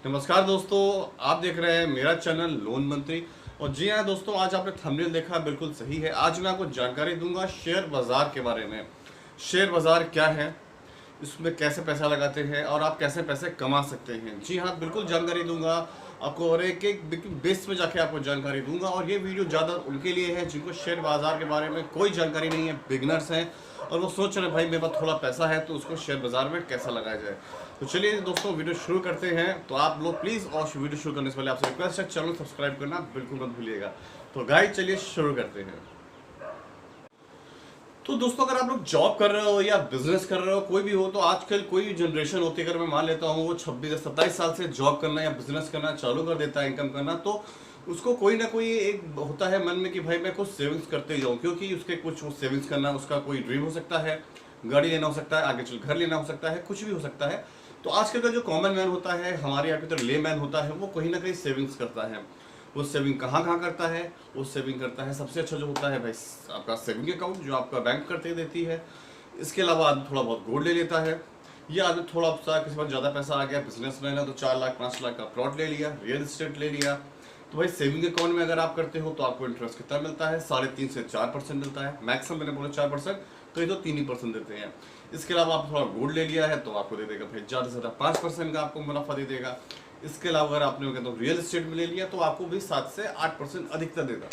नमस्कार दोस्तों, आप देख रहे हैं मेरा चैनल लोन मंत्री। और जी हाँ दोस्तों, आज आपने थंबनेल देखा बिल्कुल सही है। आज मैं आपको जानकारी दूंगा शेयर बाजार के बारे में। शेयर बाजार क्या है, इसमें कैसे पैसा लगाते हैं और आप कैसे पैसे कमा सकते हैं। जी हाँ, बिल्कुल जानकारी दूंगा आपको और एक एक बेस में जाके आपको जानकारी दूंगा। और ये वीडियो ज़्यादा उनके लिए है जिनको शेयर बाजार के बारे में कोई जानकारी नहीं है, बिगनर्स हैं और वो सोच रहे हैं भाई मेरे पास थोड़ा पैसा है तो उसको शेयर बाजार में कैसा लगाया जाए। तो चलिए दोस्तों, वीडियो शुरू करते हैं। तो आप लोग प्लीज़, और वीडियो शुरू करने से पहले आपसे रिक्वेस्ट है, चैनल सब्सक्राइब करना बिल्कुल मत भूलिएगा। तो गाइस चलिए शुरू करते हैं। तो दोस्तों, अगर आप लोग जॉब कर रहे हो या बिजनेस कर रहे हो, कोई भी हो, तो आजकल कोई जनरेशन होती है, अगर मैं मान लेता हूँ वो 26 या 27 साल से जॉब करना या बिजनेस करना चालू कर देता है, इनकम करना, तो उसको कोई ना कोई एक होता है मन में कि भाई मैं कुछ सेविंग्स करते जाऊँ, क्योंकि उसके कुछ सेविंग्स करना उसका कोई ड्रीम हो सकता है, गाड़ी लेना हो सकता है, आगे चल घर लेना हो सकता है, कुछ भी हो सकता है। तो आजकल का जो कॉमन मैन होता है, हमारे यहाँ पे तो ले मैन होता है, वो कहीं ना कहीं सेविंग्स करता है। वो सेविंग कहाँ कहाँ करता है? वो सेविंग करता है, सबसे अच्छा जो होता है भाई आपका सेविंग अकाउंट, जो आपका बैंक करते देती है। इसके अलावा आदमी थोड़ा बहुत गोल्ड ले लेता है, या आदमी थोड़ा सा किसी पर ज़्यादा पैसा आ गया, बिजनेस मैन है तो 4 लाख 5 लाख का प्लॉट ले लिया, रियल इस्टेट ले लिया। तो भाई सेविंग अकाउंट में अगर आप करते हो तो आपको इंटरेस्ट कितना मिलता है? 3.5 से 4% मिलता है, मैक्सिमम मैंने बोला 4%, तो ये तो 3% देते हैं। इसके अलावा आप थोड़ा गोल्ड ले लिया है तो आपको दे देगा भाई ज़्यादा से ज़्यादा 5% का आपको मुनाफा दे देगा। इसके अलावा अगर आपने कहते हो रियल इस्टेट में ले लिया तो आपको भी 7 से 8% अधिकतर देगा।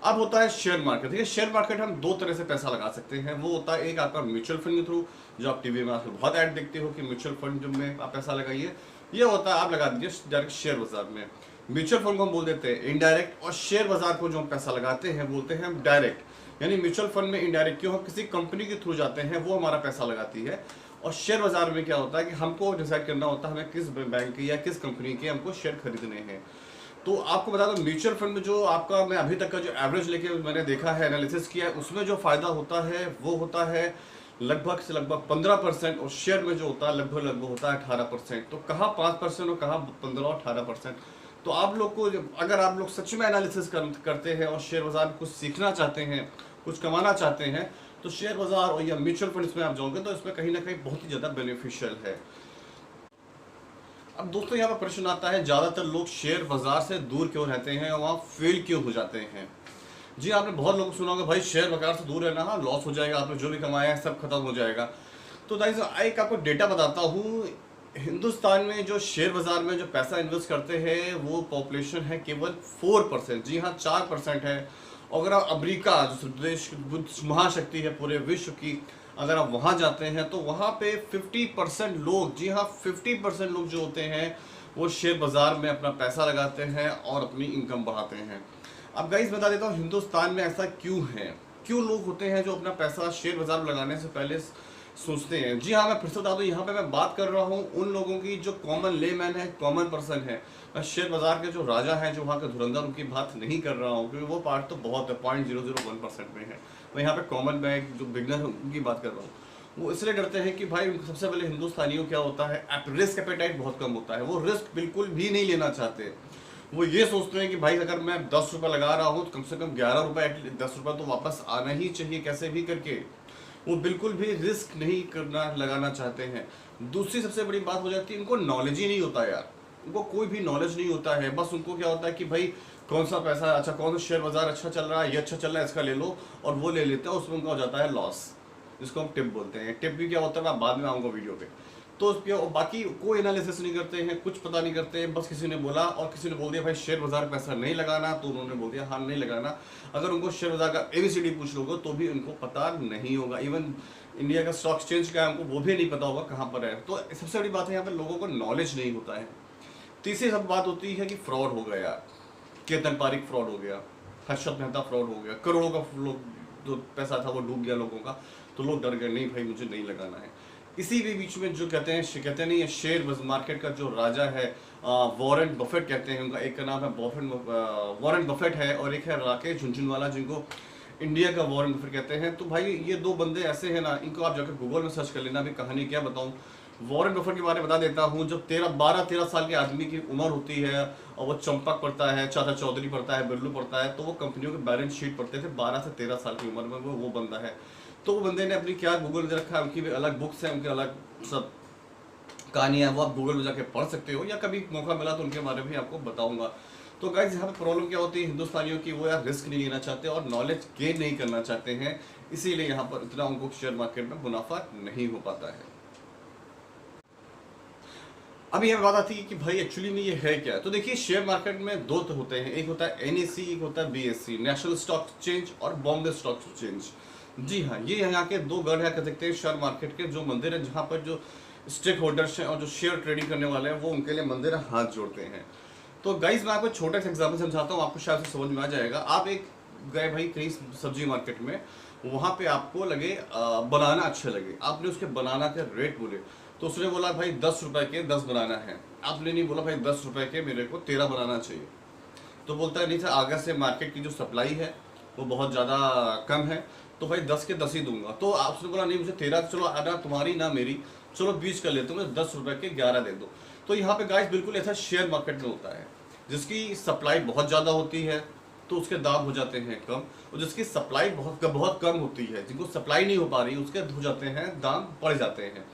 अब होता है शेयर मार्केट। देखिए, शेयर मार्केट हम दो तरह से पैसा लगा सकते हैं। वो होता है एक आपका म्यूचुअल फंड के थ्रू, जो आप टीवी में आजकल बहुत ऐड देखते हो कि म्यूचुअल फंड में आप पैसा लगाइए। ये होता है आप लगा दीजिए डायरेक्ट शेयर बाजार में। म्यूचुअल फंड को हम बोल देते हैं इनडायरेक्ट, और शेयर बाजार को जो हम पैसा लगाते हैं बोलते हैं हम डायरेक्ट। यानी म्यूचुअल फंड में इनडायरेक्ट क्यों, हम किसी कंपनी के थ्रू जाते हैं, वो हमारा पैसा लगाती है। और शेयर बाजार में क्या होता है कि हमको डिसाइड करना होता है हमें किस बैंक के या किस कंपनी के हमको शेयर खरीदने हैं। तो आपको बता दो, म्यूचुअल फंड में जो आपका, मैं अभी तक का जो एवरेज लेके मैंने देखा है, एनालिसिस किया है, उसमें जो फायदा होता है वो होता है लगभग से लगभग 15%, और शेयर में जो होता है लगभग होता है 18%। तो कहाँ 5% और कहाँ 15 और 18%। तो आप लोग को अगर आप लोग सच में एनालिसिस करते हैं और शेयर बाजार में कुछ सीखना चाहते हैं, कुछ कमाना चाहते हैं, तो शेयर बाजार और या म्यूचुअल फंड्स में आप जाओगे तो इसमें कहीं ना कहीं बहुत ही ज़्यादा बेनिफिशियल है। अब दोस्तों, यहाँ पर प्रश्न आता है, ज़्यादातर लोग शेयर बाजार से दूर क्यों रहते हैं और वहाँ फेल क्यों हो जाते हैं? जी, आपने बहुत लोगों को सुना होगा भाई शेयर बाजार से दूर रहना, हाँ लॉस हो जाएगा, आपने जो भी कमाया है सब खत्म हो जाएगा। तो गाइस एक आपको डेटा बताता हूँ। हिंदुस्तान में जो शेयर बाजार में जो पैसा इन्वेस्ट करते हैं वो पॉपुलेशन है केवल 4%। जी हाँ, 4% है। अगर आप अमेरिका, जो देश महाशक्ति है पूरे विश्व की, अगर आप वहाँ जाते हैं तो वहाँ पे 50% लोग, जी हाँ 50% लोग जो होते हैं वो शेयर बाजार में अपना पैसा लगाते हैं और अपनी इनकम बढ़ाते हैं। अब गाइस बता देता हूँ हिंदुस्तान में ऐसा क्यों है, क्यों लोग होते हैं जो अपना पैसा शेयर बाजार में लगाने से पहले सोचते हैं। जी हाँ, मैं फिर से बता दूँ, यहाँ पे मैं बात कर रहा हूँ उन लोगों की जो कॉमन लेमैन है, कॉमन पर्सन है। मैं शेयर बाजार के जो राजा हैं, जो वहाँ के धुरंधर, उनकी बात नहीं कर रहा हूँ, क्योंकि वो पार्ट तो बहुत है, 0.001% में है। मैं यहाँ पे कॉमन बैंक जो बिगनर उनकी बात कर रहा हूँ। वो इसलिए डरते हैं कि भाई सबसे पहले हिंदुस्तानियों क्या होता है, रिस्क एपेटाइट बहुत कम होता है, वो रिस्क बिल्कुल भी नहीं लेना चाहते। वो ये सोचते हैं कि भाई अगर मैं 10 रुपये लगा रहा हूँ तो कम से कम 11 रुपये, 10 रुपये तो वापस आना ही चाहिए कैसे भी करके। वो बिल्कुल भी रिस्क नहीं करना लगाना चाहते हैं। दूसरी सबसे बड़ी बात हो जाती है, इनको नॉलेज ही नहीं होता यार, उनको कोई भी नॉलेज नहीं होता है। बस उनको क्या होता है कि भाई कौन सा पैसा अच्छा, कौन सा शेयर बाजार अच्छा चल रहा है, ये अच्छा चल रहा है, इसका ले लो, और वो ले लेते हैं, उसमें उनका हो जाता है लॉस, जिसको हम टिप बोलते हैं। टिप भी क्या होता है मैं बाद में आऊँगा वीडियो पे। तो उसके बाकी कोई एनालिसिस नहीं करते हैं, कुछ पता नहीं करते हैं, बस किसी ने बोला और किसी ने बोल दिया भाई शेयर बाजार में पैसा नहीं लगाना, तो उन्होंने बोल दिया हाँ नहीं लगाना। अगर उनको शेयर बाजार का ABCD पूछ लोगे तो भी उनको पता नहीं होगा। इवन इंडिया का स्टॉक एक्सचेंज का है, हमको वो भी नहीं पता होगा कहाँ पर है। तो सबसे बड़ी बात है यहाँ पर लोगों को नॉलेज नहीं होता है। तीसरी सब बात होती है कि फ्रॉड हो गया, केतन पारिक फ्रॉड हो गया, हर्षद मेहता फ्रॉड हो गया, करोड़ों का लोग जो पैसा था वो डूब गया लोगों का, तो लोग डर गए, नहीं भाई मुझे नहीं लगाना है। इसी भी बीच में जो कहते नहीं है शेयर मार्केट का जो राजा है, वॉरेन बफेट कहते हैं, उनका एक का नाम है वॉरेन बफेट है, और एक है राकेश झुनझुनवाला, जिनको इंडिया का वॉरेन बफेट कहते हैं। तो भाई ये दो बंदे ऐसे हैं ना, इनको आप जाकर गूगल में सर्च कर लेना। अभी कहानी क्या बताऊं, वॉरेन बफेट के बारे में बता देता हूँ। जब 12-13 साल के आदमी की उम्र होती है और वो चंपक पढ़ता है, चाचा चौधरी पढ़ता है, बिरलू पढ़ता है, तो वो कंपनियों के बैलेंस शीट पढ़ते थे। 12 से 13 साल की उम्र में वो बंदा है। तो वो बंदे ने अपनी क्या गूगल में रखा है, उनकी भी अलग बुक्स हैं, उनके अलग सब कहानी है वो आप गूगल में जाके पढ़ सकते हो, या कभी मौका मिला तो उनके बारे में भी आपको बताऊंगा। तो गाइज यहाँ पे प्रॉब्लम क्या होती है हिंदुस्तानियों की, वो यार रिस्क नहीं लेना चाहते और नॉलेज गेन नहीं करना चाहते हैं, इसीलिए यहाँ पर इतना उनको शेयर मार्केट में मुनाफा नहीं हो पाता है। अब यह बात आती है कि भाई एक्चुअली में ये है क्या। तो देखिए शेयर मार्केट में दो तो होते हैं, एक होता है एनएसी, एक होता है बीएससी, नेशनल स्टॉक एक्सचेंज और बॉम्बे स्टॉक एक्सचेंज। जी हाँ, ये यहाँ के दो गढ़ है कह सकते हैं शेयर मार्केट के, जो मंदिर है जहाँ पर जो स्टेक होल्डर्स हैं और जो शेयर ट्रेडिंग करने वाले हैं वो उनके लिए मंदिर हाथ जोड़ते हैं। तो गाइज मैं आपको छोटा सा एग्जाम्पल समझाता हूँ, आपको शायद से समझ में आ जाएगा। आप एक गए भाई कहीं सब्जी मार्केट में, वहाँ पे आपको लगे बनाना अच्छे लगे, आपने उसके बनाना के रेट बोले, तो उसने बोला भाई 10 रुपए के 10 बनाना है। आपने नहीं बोला भाई 10 रुपए के मेरे को 13 बनाना चाहिए। तो बोलता है नहीं सर, आगे से मार्केट की जो सप्लाई है वो बहुत ज़्यादा कम है, तो भाई 10 के 10 ही दूंगा। तो आपने बोला नहीं मुझे 13, चलो ना तुम्हारी ना मेरी, चलो 20 कर लेते हो, मुझे 10 रुपए के 11 दे दो। तो यहाँ पे गाइस बिल्कुल ऐसा शेयर मार्केट में होता है, जिसकी सप्लाई बहुत ज़्यादा होती है तो उसके दाम हो जाते हैं कम, और जिसकी सप्लाई बहुत कम होती है, जिनको सप्लाई नहीं हो पा रही उसके हो जाते हैं दाम बढ़ जाते हैं।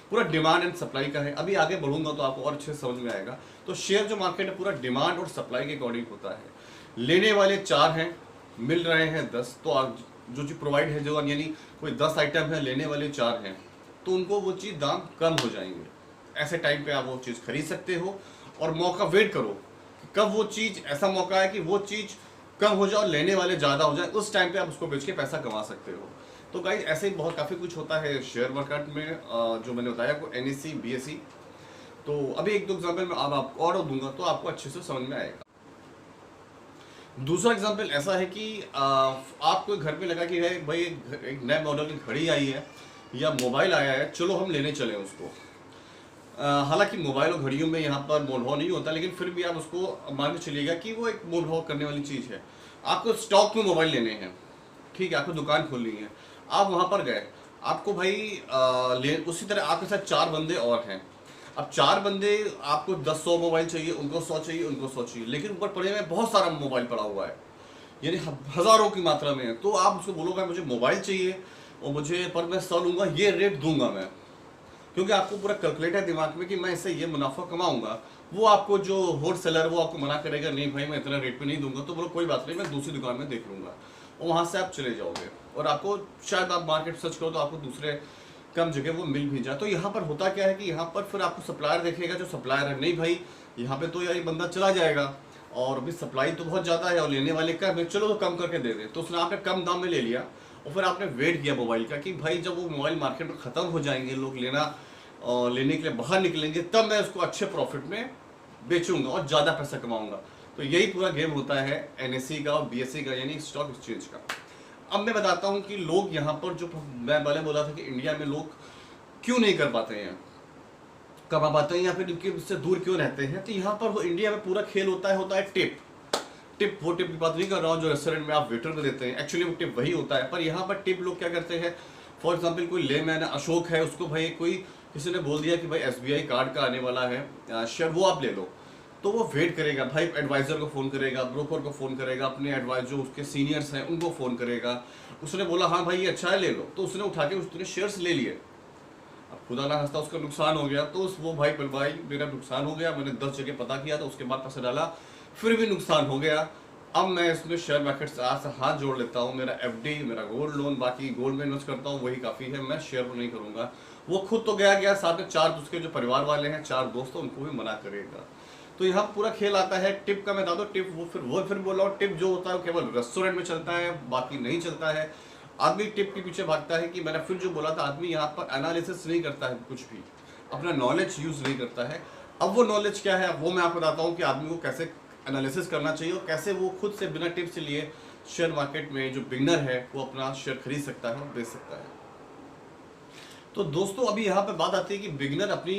पूरा डिमांड एंड सप्लाई का है। अभी आगे बढ़ूंगा तो आपको और अच्छे से समझ में आएगा। तो शेयर जो मार्केट है पूरा डिमांड और सप्लाई के अकॉर्डिंग होता है। लेने वाले 4 हैं, मिल रहे हैं 10, तो जो चीज़ प्रोवाइड है जो यानी कोई 10 आइटम है, लेने वाले 4 हैं, तो उनको वो चीज़ दाम कम हो जाएंगे। ऐसे टाइम पे आप वो चीज़ खरीद सकते हो और मौका वेट करो कब वो चीज़, ऐसा मौका है कि वो चीज़ कम हो जाए और लेने वाले ज़्यादा हो जाए, उस टाइम पे आप उसको बेच के पैसा कमा सकते हो। तो गाइस ऐसे ही बहुत काफ़ी कुछ होता है शेयर मार्केट में, जो मैंने बताया आपको एनएससी बीएससी। तो अभी एक दो एग्जाम्पल मैं अब आपको और दूंगा तो आपको अच्छे से समझ में आएगा। दूसरा एग्जाम्पल ऐसा है कि आपको घर पे लगा कि भाई एक नए मॉडल की घड़ी आई है या मोबाइल आया है, चलो हम लेने चले उसको। हालांकि मोबाइल और घड़ियों में यहाँ पर मोल भाव नहीं होता, लेकिन फिर भी आप उसको मान के चलिएगा कि वो एक मोल भाव करने वाली चीज़ है। आपको स्टॉक में मोबाइल लेने हैं, ठीक है, आपको दुकान खोलनी है, आप वहाँ पर गए, आपको भाई उसी तरह आपके साथ 4 बंदे और हैं। अब 4 बंदे, आपको 10-100 मोबाइल चाहिए, उनको 100 चाहिए, उनको 100 चाहिए, लेकिन ऊपर पड़े में बहुत सारा मोबाइल पड़ा हुआ है, यानी हज़ारों की मात्रा में है। तो आप उसको बोलोगे मुझे मोबाइल चाहिए और मुझे पर मैं 100 लूँगा, ये रेट दूंगा मैं, क्योंकि आपको पूरा कैलकुलेट है दिमाग में कि मैं इससे ये मुनाफा कमाऊंगा। वो आपको जो होल सेलर वो आपको मना करेगा, नहीं भाई मैं इतना रेट पे नहीं दूंगा, तो बोलो कोई बात नहीं, मैं दूसरी दुकान में देख लूंगा, और वहाँ से आप चले जाओगे और आपको शायद आप मार्केट सर्च करो तो आपको दूसरे कम जगह वो मिल भी जाए। तो यहाँ पर होता क्या है कि यहाँ पर फिर आपको सप्लायर देखेगा, जो सप्लायर है, नहीं भाई यहाँ पे तो यार ये बंदा चला जाएगा और अभी सप्लाई तो बहुत ज़्यादा है और लेने वाले कम है, चलो तो कम करके दे दे। तो उसने आपने कम दाम में ले लिया और फिर आपने वेट किया मोबाइल का कि भाई जब वो मोबाइल मार्केट में ख़त्म हो जाएंगे, लोग लेने के लिए बाहर निकलेंगे, तब मैं उसको अच्छे प्रॉफिट में बेचूंगा और ज़्यादा पैसा कमाऊंगा। तो यही पूरा गेम होता है एनएससी का और बीएससी का, यानी स्टॉक एक्सचेंज का। अब मैं बताता हूँ कि लोग यहाँ पर, जो मैं पहले बोला था कि इंडिया में लोग क्यों नहीं कर पाते हैं, कमा पाते हैं या फिर इनके इससे दूर क्यों रहते हैं। तो यहाँ पर वो इंडिया में पूरा खेल होता है टिप। वो टिप की बात नहीं कर रहा हूँ जो रेस्टोरेंट में आप वेटर को देते हैं, एक्चुअली वो टिप वही होता है। पर यहाँ पर टिप लोग क्या करते हैं, फॉर एग्जाम्पल कोई लेमैन अशोक है, उसको भाई किसी ने बोल दिया कि भाई एसबीआई कार्ड का आने वाला है शेयर, वो आप ले लो, तो वो वेट करेगा भाई, एडवाइजर को फ़ोन करेगा, ब्रोकर को फ़ोन करेगा, अपने एडवाइजर जो उसके सीनियर्स हैं उनको फ़ोन करेगा। उसने बोला हाँ भाई ये अच्छा है ले लो, तो उसने उठा के उसने शेयर्स ले लिए। अब खुदा ना हंसता उसका नुकसान हो गया, तो वो भाई मेरा नुकसान हो गया, मैंने 10 जगह पता किया, तो उसके बाद पैसा डाला, फिर भी नुकसान हो गया। अब मैं इसमें शेयर मार्केट से आज से हाथ जोड़ लेता हूँ, मेरा एफडी, मेरा गोल्ड लोन, बाकी गोल्ड में इन्वेस्ट करता हूँ, वही काफ़ी है, मैं शेयर को नहीं करूँगा। वो खुद तो गया, साथ में 4 उसके जो परिवार वाले हैं, 4 दोस्त, उनको भी मना करेगा। तो यहाँ पूरा खेल आता है टिप का। मैं बता दो टिप वो फिर बोल रहा हूँ, टिप जो होता है केवल रेस्टोरेंट में चलता है, बाकी नहीं चलता है। आदमी टिप के पीछे भागता है कि मैंने फिर जो बोला था, आदमी यहाँ पर एनालिसिस नहीं करता है, कुछ भी अपना नॉलेज यूज़ नहीं करता है। अब वो नॉलेज क्या है वो मैं आपको बताता हूँ कि आदमी को कैसे एनालिसिस करना चाहिए और कैसे वो खुद से बिना टिप्स लिए शेयर मार्केट में जो बिगनर है वो अपना शेयर खरीद सकता है और बेच सकता है। तो दोस्तों अभी यहाँ पे बात आती है कि बिगनर अपनी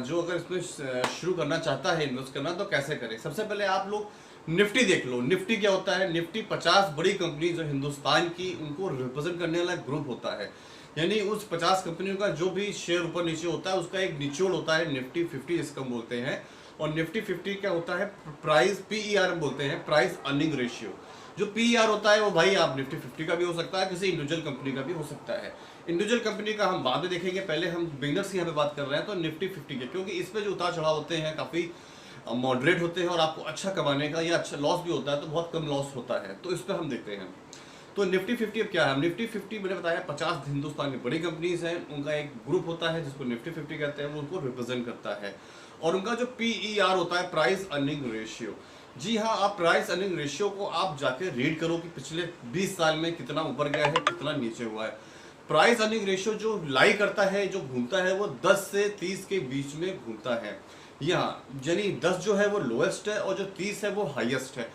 जो अगर इसमें शुरू करना चाहता है इन्वेस्ट करना, तो कैसे करे। सबसे पहले आप लोग निफ्टी देख लो। निफ्टी क्या होता है, निफ्टी 50 बड़ी कंपनी जो हिंदुस्तान की उनको रिप्रेजेंट करने वाला ग्रुप होता है, यानी उस 50 कंपनियों का जो भी शेयर ऊपर नीचे होता है उसका एक निचोड़ होता है, निफ्टी 50 जिसको हम बोलते हैं। और निफ्टी 50 क्या होता है, प्राइस PER बोलते हैं, प्राइस अर्निंग रेशियो, जो पीईआर होता है वो भाई आप निफ्टी 50 का भी हो सकता है, किसी इंडिविजुअल कंपनी का भी हो सकता है। इंडिविजुअल कंपनी का हम बाद में देखेंगे, पहले हम बिगनर्स की यहाँ पे बात कर रहे हैं तो निफ्टी 50 के, क्योंकि इस पे जो उतार चढ़ाव होते हैं काफ़ी मॉडरेट होते हैं और आपको अच्छा कमाने का या अच्छा लॉस भी होता है तो बहुत कम लॉस होता है, तो इस पर हम देखते हैं। तो निफ्टी 50 अब क्या है? निफ्टी 50 मैंने बताया 50 हिंदुस्तान की बड़ी कंपनीज हैं, उनका एक ग्रुप होता है जिसको निफ्टी 50 कहते हैं, वो उनको रिप्रेजेंट करता है। और उनका जो पीईआर होता है, प्राइस अर्निंग रेशियो, जी हाँ, आप प्राइस अर्निंग रेशियो को आप जाके रीड करो कि पिछले 20 साल में कितना ऊपर गया है, कितना नीचे हुआ है। प्राइस अर्निंग रेशियो जो लाई करता है, जो घूमता है, वो 10 से 30 के बीच में घूमता है। यहाँ यानी 10 जो है वो लोएस्ट है और जो 30 है वो हाईएस्ट है।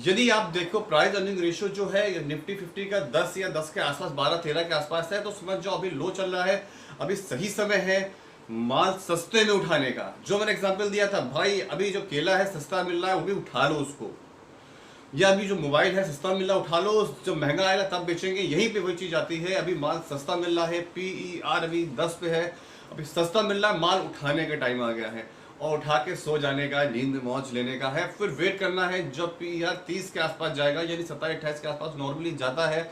यदि आप देखो प्राइस अर्निंग रेशियो जो है निफ्टी 50 का 10 या 10 के आसपास, 12-13 के आसपास है, तो समझ जाओ अभी लो चल रहा है, अभी सही समय है माल सस्ते में उठाने का। जो मैंने एग्जांपल दिया था भाई, अभी जो केला है सस्ता मिल रहा है वो भी उठा लो उसको, या अभी जो मोबाइल है सस्ता मिल रहा है उठा लो, जब महंगा आएगा तब बेचेंगे। यहीं पे वही चीज आती है, अभी माल सस्ता मिल रहा है, पीईआर अभी 10 पे है, अभी सस्ता मिल रहा है, माल उठाने का टाइम आ गया है और उठा के सो जाने का, नींद में मौज लेने का है। फिर वेट करना है जब पीईआर 30 के आसपास जाएगा, यानी 27-28 के आसपास नॉर्मली जाता है,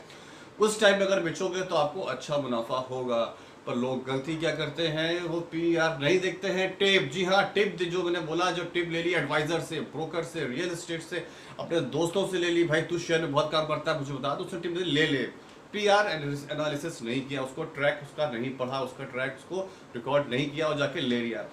उस टाइम में अगर बेचोगे तो आपको अच्छा मुनाफा होगा। पर लोग गलती क्या करते हैं, वो पीईआर नहीं देखते हैं, टिप, जी हाँ टिप, जो मैंने बोला, जो टिप ले ली एडवाइजर से, ब्रोकर से, रियल एस्टेट से, अपने दोस्तों से ले ली, भाई तू शेयर में बहुत काम करता है मुझे बता, तो उसने टिप ले ले। पीआर एनालिसिस नहीं किया, उसको ट्रैक उसका नहीं पढ़ा, उसका ट्रैक उसको रिकॉर्ड नहीं किया और जाके ले लिया।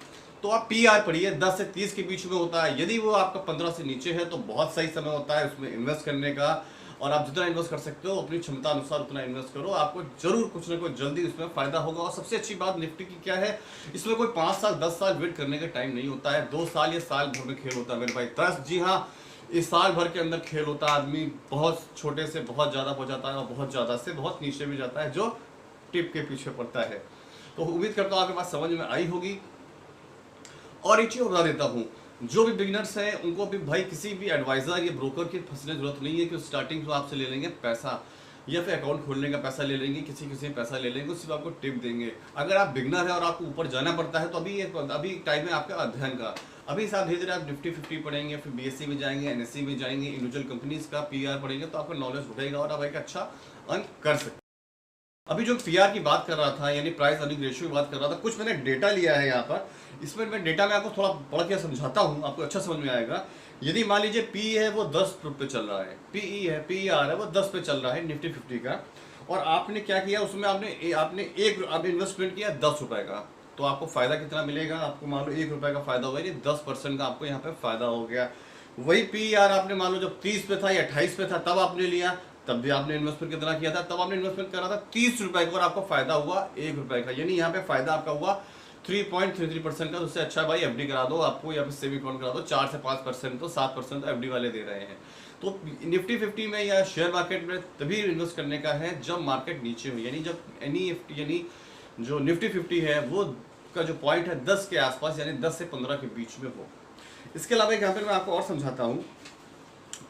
तो आप पीआर पढ़िए, 10 से 30 के बीच में होता है। यदि वो आपका 15 से नीचे है तो बहुत सही समय होता है उसमें इन्वेस्ट करने का, और आप जितना इन्वेस्ट कर सकते हो अपनी क्षमता अनुसार उतना इन्वेस्ट करो, आपको जरूर कुछ ना कुछ जल्दी उसमें फायदा होगा। और सबसे अच्छी बात निफ्टी की क्या है, इसमें कोई 5 साल 10 साल वेट करने का टाइम नहीं होता है, 2 साल या साल भर में खेल होता है मेरे भाई। 10, जी हाँ, इस साल भर के अंदर खेल होता है। आदमी बहुत छोटे से बहुत ज़्यादा हो जाता है और बहुत ज़्यादा से बहुत नीचे भी जाता है जो टिप के पीछे पड़ता है। तो उम्मीद करता हूँ आपके पास समझ में आई होगी। और एक चीज़ बता देता हूँ, जो भी बिगिनर्स हैं उनको भी भाई किसी भी एडवाइजर या ब्रोकर की फंसने की जरूरत नहीं है कि स्टार्टिंग में आपसे ले लेंगे पैसा या फिर अकाउंट खोलने का पैसा ले लेंगे, किसी पैसा ले लेंगे, सिर्फ आपको टिप देंगे। अगर आप बिगनर है और आपको ऊपर जाना पड़ता है तो अभी टाइम है आपका अध्ययन का। अभी साथ धीरे धीरे आप निफ्टी 50 पढ़ेंगे, फिर बीएससी में जाएंगे, एनएससी में जाएंगे, इंडिविजुअल कंपनीज का पीआर पढ़ेंगे तो आपका नॉलेज बढ़ेगा और आप एक अच्छा अर्न कर सकते। अभी जो पीआर की बात कर रहा था, यानी प्राइस अर्निंग रेशियो की बात कर रहा था, कुछ मैंने डेटा लिया है यहाँ पर। इसमें मैं डेटा में आपको थोड़ा पढ़ के समझाता हूँ, आपको अच्छा समझ में आएगा। यदि मान लीजिए पी है वो 10 पे चल रहा है, पीई है, पीआर है वो 10 पे चल रहा है निफ्टी 50 का, और आपने क्या किया उसमें, आपने इन्वेस्टमेंट किया 10 रुपए का, तो आपको फायदा कितना मिलेगा? आपको मान लो 1 रुपए का फायदा होगा, यानी 10% का आपको यहाँ पे फायदा हो गया। वही पीआर आपने मान लो जब 30 पे था या 28 पे था तब आपने लिया, तब भी आपने इन्वेस्टमेंट कितना किया था? तब आपने इन्वेस्टमेंट करा था 30 रुपए का और आपको फायदा हुआ 1 रुपए का, यानी यहाँ पे फायदा आपका हुआ 3.33% का। उससे अच्छा भाई एफडी करा दो आपको, या फिर सेविंग अकाउंट करा दो, 4 से 5% तो 7% तो एफडी वाले दे रहे हैं। तो निफ्टी 50 में या शेयर मार्केट में तभी इन्वेस्ट करने का है जब मार्केट नीचे हो, यानी जब एनईएफटी यानी जो निफ्टी 50 है वो का जो पॉइंट है 10 के आसपास, यानी 10 से 15 के बीच में हो। इसके अलावा यहाँ पे मैं आपको और समझाता हूँ।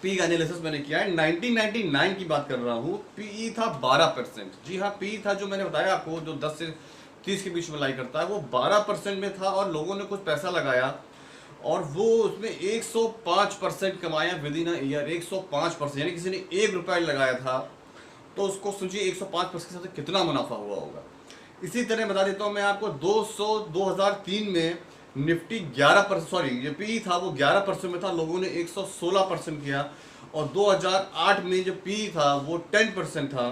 पी का एनालिसिस मैंने किया है, 1999 की बात कर रहा हूँ, पीई था 12%। जी हाँ, पी था जो मैंने बताया आपको, जो 10 से 30 के बीच में लाई करता है, वो 12% में था और लोगों ने कुछ पैसा लगाया और वो उसमें 105% कमाया विद इन ईयर। 105%, यानी किसी ने 1 रुपया लगाया था तो उसको सोचिए 105% के साथ कितना मुनाफा हुआ होगा। इसी तरह बता देता हूँ मैं आपको, 2003 में निफ्टी 11%, सॉरी ये पी था वो 11% में था, लोगों ने 116% किया। और 2008 में जो पी था वो 10% था,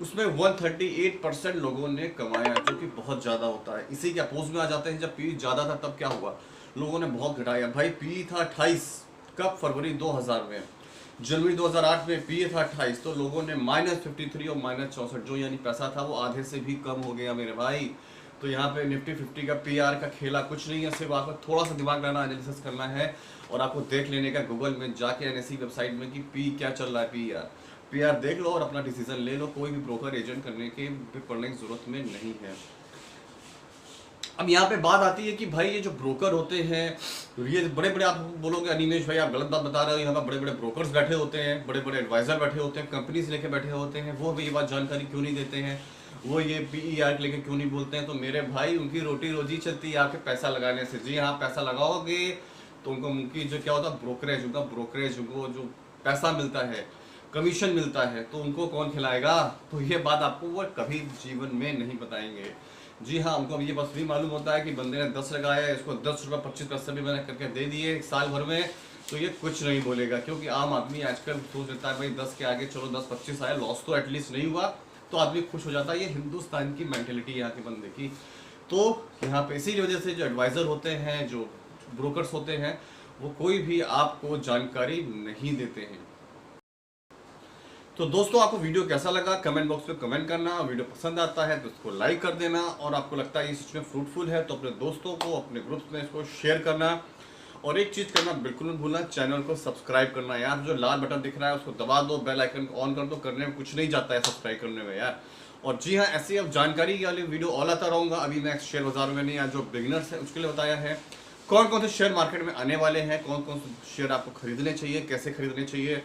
उसमें 138% लोगों ने कमाया, जो कि बहुत ज़्यादा होता है। इसी के अपोज में आ जाते हैं, जब पी ज़्यादा था तब क्या हुआ, लोगों ने बहुत घटाया। भाई पी था 28 कब, फरवरी 2000 में, जनवरी 2008 में पी था 28, तो लोगों ने -53 और -64, जो यानी पैसा था वो आधे से भी कम हो गया मेरे भाई। तो यहाँ पे निफ्टी 50 का पीआर का खेला कुछ नहीं है, सिर्फ आपको थोड़ा सा दिमाग लगाना, एनालिसिस करना है और आपको देख लेने का गूगल में जाके एनएससी वेबसाइट में कि पी क्या चल रहा है, पीआर देख लो और अपना डिसीजन ले लो। कोई भी ब्रोकर एजेंट करने के पढ़ने की जरूरत में नहीं है। अब यहाँ पे बात आती है कि भाई ये जो ब्रोकर होते हैं, ये बड़े बड़े, आप बोलोगे अनिमेश भाई आप गलत बात बता रहे हो, यहाँ पर बड़े बड़े ब्रोकर्स बैठे होते हैं, बड़े बड़े एडवाइजर बैठे होते हैं, कंपनीज लेके बैठे होते हैं, वो भी ये बात जानकारी क्यों नहीं देते हैं, वो ये पीईआर लेके क्यों नहीं बोलते हैं? तो मेरे भाई उनकी रोटी रोजी चलती है आपके पैसा लगाने से। जी हाँ, पैसा लगाओगे तो उनको उनकी जो क्या होता है ब्रोकरेज, उनका ब्रोकरेज, उनको जो पैसा मिलता है कमीशन मिलता है, तो उनको कौन खिलाएगा? तो ये बात आपको वो कभी जीवन में नहीं बताएंगे। जी हाँ, उनको ये बस भी मालूम होता है कि बंदे ने 10 लगाया, इसको 10 रुपये 25 पैसे भी मैंने करके दे दिए साल भर में, तो ये कुछ नहीं बोलेगा। क्योंकि आम आदमी आजकल सोच लेता है भाई 10 के आगे चलो 10-25 आया, लॉस तो एटलीस्ट नहीं हुआ, तो आदमी खुश हो जाता है। ये हिंदुस्तान की मेंटेलिटी है यहाँ के बंदे की। तो यहाँ पे इसी वजह से जो एडवाइज़र होते हैं, जो ब्रोकर्स होते हैं, वो कोई भी आपको जानकारी नहीं देते हैं। तो दोस्तों, आपको वीडियो कैसा लगा कमेंट बॉक्स में कमेंट करना। वीडियो पसंद आता है तो इसको लाइक कर देना, और आपको लगता है ये सच में फ्रूटफुल है तो अपने दोस्तों को, अपने ग्रुप्स में इसको शेयर करना। और एक चीज़ करना बिल्कुल मत भूलना, चैनल को सब्सक्राइब करना यार। जो लाल बटन दिख रहा है उसको दबा दो, बेल आइकन को ऑन कर दो, करने में कुछ नहीं जाता है सब्सक्राइब करने में यार। और जी हाँ, ऐसी अब जानकारी वाली वीडियो और आता रहूँगा। अभी मैं शेयर बाजार में नहीं, आज जो बिगिनर्स है उसके लिए बताया है कौन कौन से शेयर मार्केट में आने वाले हैं, कौन कौन से शेयर आपको खरीदने चाहिए, कैसे खरीदने चाहिए,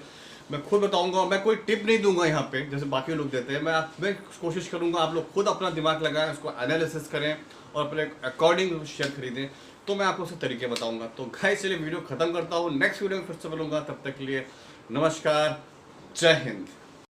मैं खुद बताऊंगा। मैं कोई टिप नहीं दूंगा यहाँ पे जैसे बाकी लोग देते हैं। मैं कोशिश करूंगा आप लोग खुद अपना दिमाग लगाएं, उसको एनालिसिस करें और अपने अकॉर्डिंग शेयर खरीदें, तो मैं आपको उसके तरीके बताऊंगा। तो गाइस, चलिए वीडियो खत्म करता हूँ, नेक्स्ट वीडियो में फिर से मिलूंगा। तब तक के लिए नमस्कार, जय हिंद।